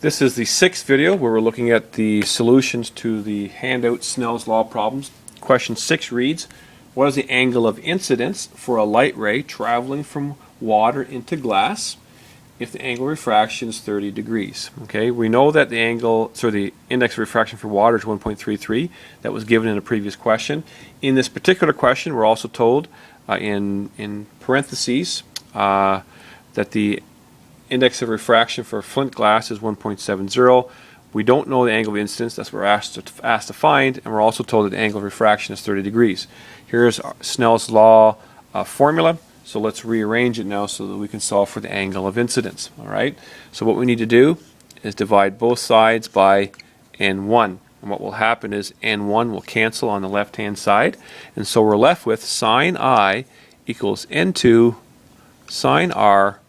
This is the sixth video where we're looking at the solutions to the handout Snell's Law Problems. Question 6 reads, what is the angle of incidence for a light ray traveling from water into glass if the angle of refraction is 30 degrees? Okay, we know that the index of refraction for water is 1.33. That was given in a previous question. In this particular question, we're also told in parentheses that the index of refraction for flint glass is 1.70. We don't know the angle of incidence. That's what we're asked to find, and we're also told that the angle of refraction is 30 degrees. Here's Snell's Law formula. So let's rearrange it now so that we can solve for the angle of incidence. All right. So what we need to do is divide both sides by n1. And what will happen is n1 will cancel on the left-hand side, and so we're left with sine I equals n2 sine r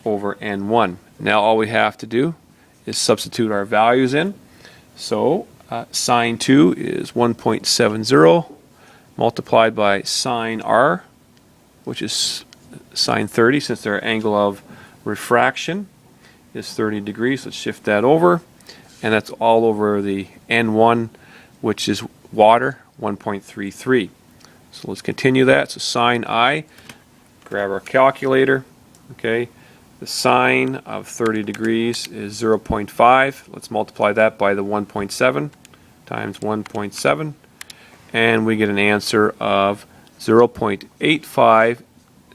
over n1. Now all we have to do is substitute our values in. So sine 2 is 1.70 multiplied by sine r, which is sine 30, since their angle of refraction is 30 degrees. Let's shift that over, and that's all over the n1, which is water, 1.33. So let's continue that. So sine I, grab our calculator, okay. The sine of 30 degrees is 0.5. Let's multiply that by the 1.7 times 1.7, and we get an answer of 0.85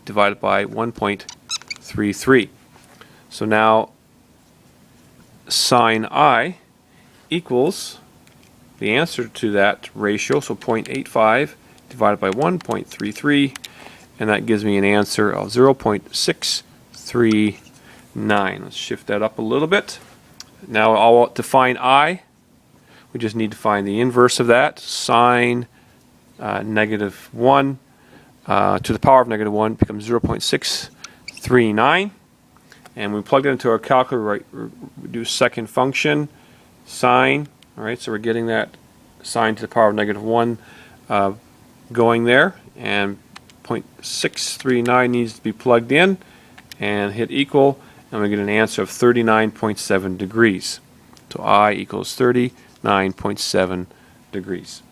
divided by 1.33. So now sine I equals the answer to that ratio, so 0.85 divided by 1.33, and that gives me an answer of 0.639. Let's shift that up a little bit. Now to find I, we just need to find the inverse of that. Sine negative 1 to the power of negative 1 becomes 0.639. And we plug it into our calculator, we do second function, sine. All right, so we're getting that sine to the power of negative 1 going there. And 0.639 needs to be plugged in and hit equal, and we get an answer of 39.7 degrees. So I equals 39.7 degrees.